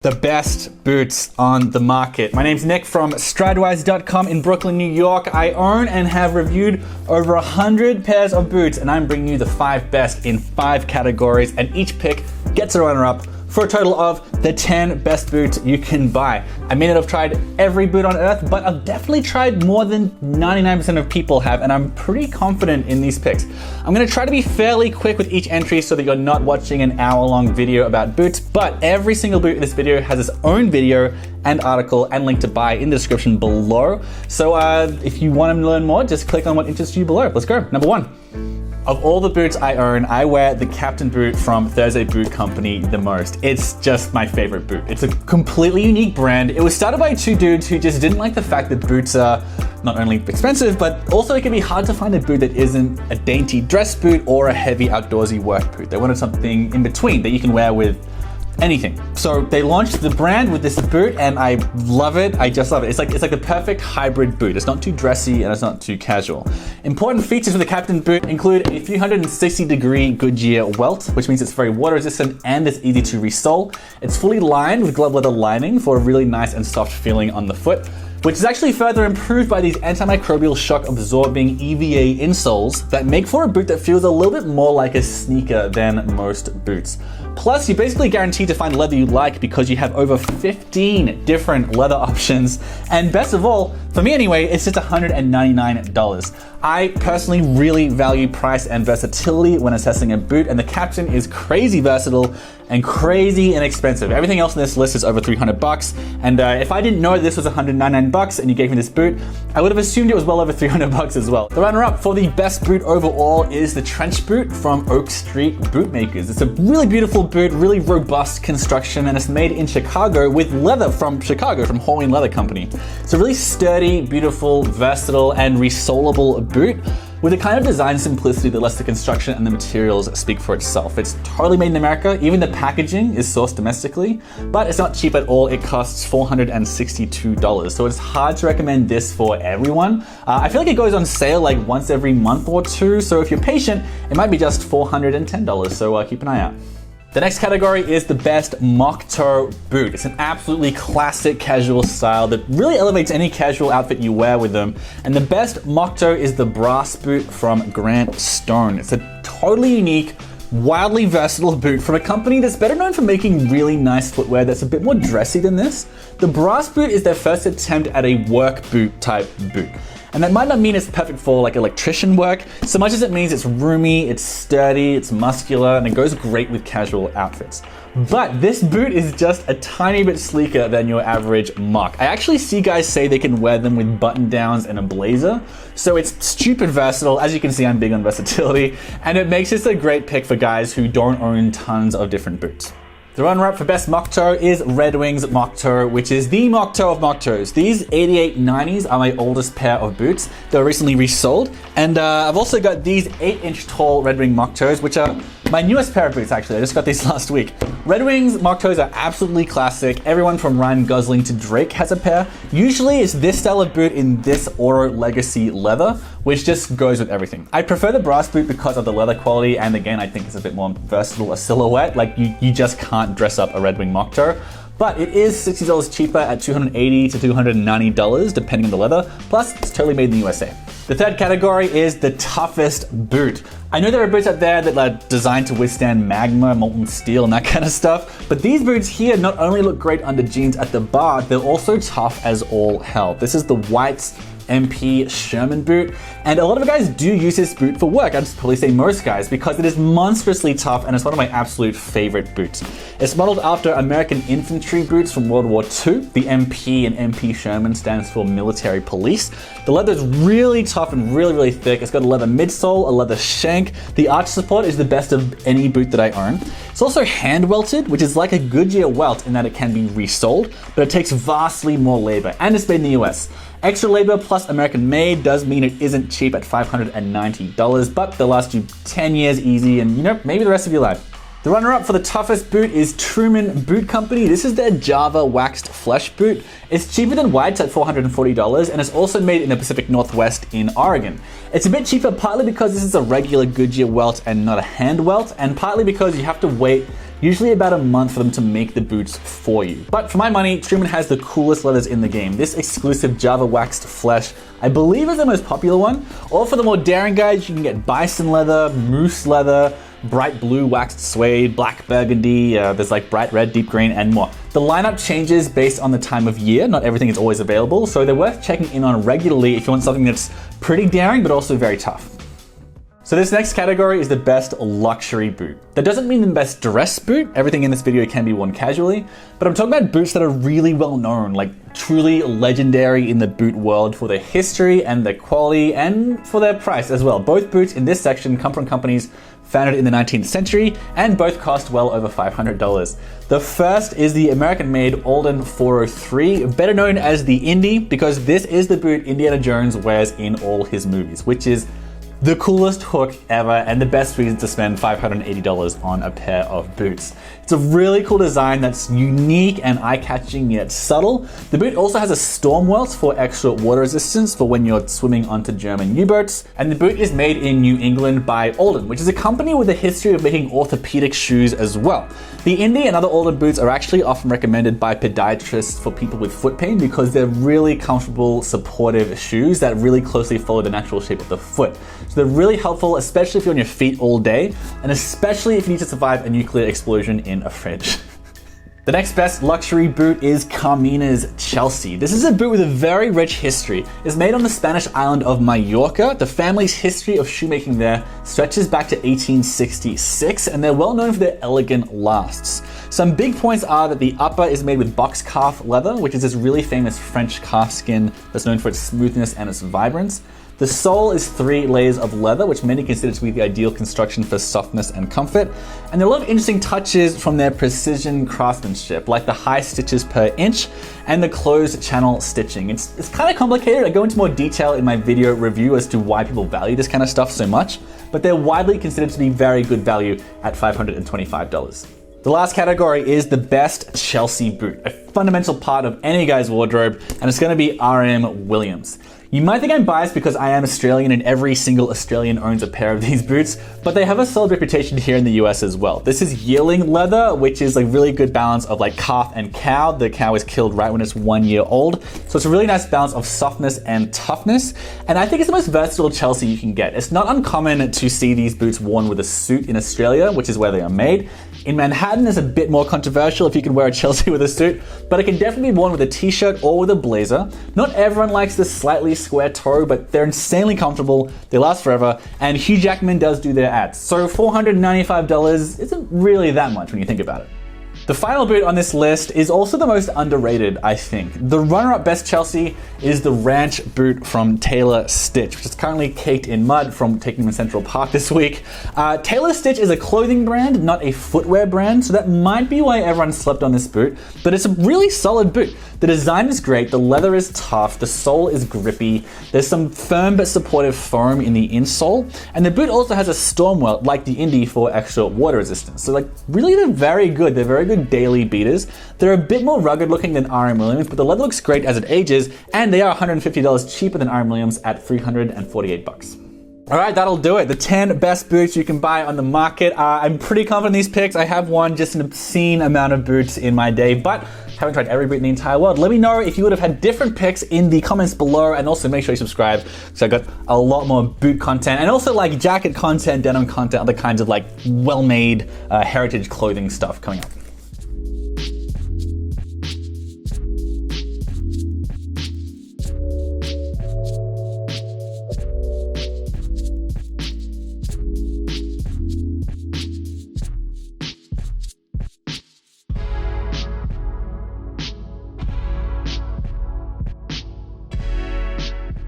The best boots on the market. My name's Nick from Stridewise.com in Brooklyn, New York. I own and have reviewed over 100 pairs of boots, and I'm bringing you the 5 best in 5 categories, and each pick gets a runner-up for a total of the 10 best boots you can buy. I may not have tried every boot on earth, but I've definitely tried more than 99% of people have, and I'm pretty confident in these picks. I'm gonna try to be fairly quick with each entry so that you're not watching an hour-long video about boots, but every single boot in this video has its own video and article and link to buy in the description below. So if you want to learn more, just click on what interests you below. Let's go. Number 1. Of all the boots I own, I wear the Captain boot from Thursday Boot Company the most. It's just my favorite boot. It's a completely unique brand. It was started by 2 dudes who just didn't like the fact that boots are not only expensive, but also it can be hard to find a boot that isn't a dainty dress boot or a heavy outdoorsy work boot. They wanted something in between that you can wear with anything. So they launched the brand with this boot, and I love it. I just love it. It's like the perfect hybrid boot. It's not too dressy and it's not too casual. Important features for the Captain boot include a 360-degree Goodyear welt, which means it's very water resistant and it's easy to resole. It's fully lined with glove leather lining for a really nice and soft feeling on the foot, which is actually further improved by these antimicrobial shock absorbing EVA insoles that make for a boot that feels a little bit more like a sneaker than most boots. Plus, you're basically guaranteed to find leather you like because you have over 15 different leather options. And best of all, for me anyway, it's just $199. I personally really value price and versatility when assessing a boot, and the Captain is crazy versatile and crazy inexpensive. Everything else on this list is over 300 bucks. And if I didn't know this was 199 bucks and you gave me this boot, I would have assumed it was well over 300 bucks as well. The runner-up for the best boot overall is the trench boot from Oak Street Bootmakers. It's a really beautiful boot, really robust construction, and it's made in Chicago with leather from Chicago, from Hawaiian Leather Company. It's a really sturdy, beautiful, versatile, and resolable boot with a kind of design simplicity that lets the construction and the materials speak for itself. It's totally made in America. Even the packaging is sourced domestically, but it's not cheap at all. It costs $462. So it's hard to recommend this for everyone. I feel like it goes on sale like once every month or two. So if you're patient, it might be just $410. So keep an eye out. The next category is the best mock toe boot. It's an absolutely classic casual style that really elevates any casual outfit you wear with them. And the best mock toe is the brass boot from Grant Stone. It's a totally unique, wildly versatile boot from a company that's better known for making really nice footwear that's a bit more dressy than this. The brass boot is their first attempt at a work boot type boot. And that might not mean it's perfect for like electrician work, so much as it means it's roomy, it's sturdy, it's muscular, and it goes great with casual outfits. But this boot is just a tiny bit sleeker than your average mock. I actually see guys say they can wear them with button downs and a blazer, so it's stupid versatile. As you can see, I'm big on versatility, and it makes this a great pick for guys who don't own tons of different boots. The runner-up for best mock toe is Red Wing's mock toe, which is the mock toe of mock toes. These 8890s are my oldest pair of boots. They were recently resold. And I've also got these 8-inch tall Red Wing mock toes, which are my newest pair of boots actually. I just got these last week. Red Wing's mock toes are absolutely classic. Everyone from Ryan Gosling to Drake has a pair. Usually it's this style of boot in this Oro Legacy leather, which just goes with everything. I prefer the brass boot because of the leather quality, and again, I think it's a bit more versatile, a silhouette. Like you just can't dress up a Red Wing mock toe. But it is $60 cheaper at $280 to $290 depending on the leather. Plus, it's totally made in the USA. The third category is the toughest boot. I know there are boots out there that are designed to withstand magma, molten steel, and that kind of stuff, but these boots here not only look great under jeans at the bar, they're also tough as all hell. This is the White's MP Sherman boot, and a lot of guys do use this boot for work. I'd probably say most guys, because it is monstrously tough and it's one of my absolute favorite boots. It's modeled after American infantry boots from World War II. The MP in MP Sherman stands for military police. The leather is really tough and really thick. It's got a leather midsole, a leather shank. The arch support is the best of any boot that I own. It's also hand welted, which is like a Goodyear welt in that it can be resoled, but it takes vastly more labor, and it's made in the US. Extra labor plus American made does mean it isn't cheap at $590, but they'll last you 10 years easy and maybe the rest of your life. The runner-up for the toughest boot is Truman Boot Company. This is their Java waxed flesh boot. It's cheaper than White's at $440, and it's also made in the Pacific Northwest in Oregon. It's a bit cheaper partly because this is a regular Goodyear welt and not a hand welt, and partly because you have to wait usually about a month for them to make the boots for you. But for my money, Truman has the coolest leathers in the game. This exclusive Java waxed flesh, I believe, is the most popular one. Or for the more daring guys, you can get bison leather, moose leather, bright blue waxed suede, black burgundy, there's like bright red, deep green, and more. The lineup changes based on the time of year. Not everything is always available, so they're worth checking in on regularly if you want something that's pretty daring but also very tough. So this next category is the best luxury boot. That doesn't mean the best dress boot. Everything in this video can be worn casually, but I'm talking about boots that are really well known, like truly legendary in the boot world for their history and their quality and for their price as well. Both boots in this section come from companies founded in the 19th century and both cost well over $500. The first is the American-made Alden 403, better known as the Indy, because this is the boot Indiana Jones wears in all his movies, which is the coolest hook ever and the best reason to spend $580 on a pair of boots. It's a really cool design that's unique and eye-catching yet subtle. The boot also has a storm welt for extra water resistance for when you're swimming onto German U-boats. And the boot is made in New England by Alden, which is a company with a history of making orthopedic shoes as well. The Indy and other Alden boots are actually often recommended by podiatrists for people with foot pain because they're really comfortable, supportive shoes that really closely follow the natural shape of the foot. So they're really helpful, especially if you're on your feet all day, and especially if you need to survive a nuclear explosion in a fridge. The next best luxury boot is Carmina's Chelsea. This is a boot with a very rich history. It's made on the Spanish island of Mallorca. The family's history of shoemaking there stretches back to 1866, and they're well known for their elegant lasts. Some big points are that the upper is made with box calf leather, which is this really famous French calf skin that's known for its smoothness and its vibrance. The sole is 3 layers of leather, which many consider to be the ideal construction for softness and comfort. And there are a lot of interesting touches from their precision craftsmanship, like the high stitches per inch and the closed channel stitching. It's kind of complicated. I go into more detail in my video review as to why people value this kind of stuff so much, but they're widely considered to be very good value at $525. The last category is the best Chelsea boot, a fundamental part of any guy's wardrobe, and it's going to be RM Williams. You might think I'm biased because I am Australian and every single Australian owns a pair of these boots, but they have a solid reputation here in the US as well. This is yearling leather, which is a really good balance of like calf and cow. The cow is killed right when it's 1 year old. So it's a really nice balance of softness and toughness. And I think it's the most versatile Chelsea you can get. It's not uncommon to see these boots worn with a suit in Australia, which is where they are made. In Manhattan, it's a bit more controversial if you can wear a Chelsea with a suit, but it can definitely be worn with a t-shirt or with a blazer. Not everyone likes this slightly square toe, but they're insanely comfortable, they last forever, and Hugh Jackman does do their ads. So $495 isn't really that much when you think about it. The final boot on this list is also the most underrated, I think. The runner-up best Chelsea is the Ranch boot from Taylor Stitch, which is currently caked in mud from taking them in Central Park this week. Taylor Stitch is a clothing brand, not a footwear brand, so that might be why everyone slept on this boot, but it's a really solid boot. The design is great, the leather is tough, the sole is grippy, there's some firm but supportive foam in the insole, and the boot also has a storm welt like the Indy for extra water resistance. So like, really they're very good daily beaters. They're a bit more rugged looking than RM Williams, but the leather looks great as it ages, and they are $150 cheaper than RM Williams at $348. All right, that'll do it. The 10 best boots you can buy on the market. I'm pretty confident in these picks. I have worn just an obscene amount of boots in my day, but haven't tried every boot in the entire world. Let me know if you would have had different picks in the comments below, and also make sure you subscribe because I got a lot more boot content and also like jacket content, denim content, other kinds of like well-made heritage clothing stuff coming up.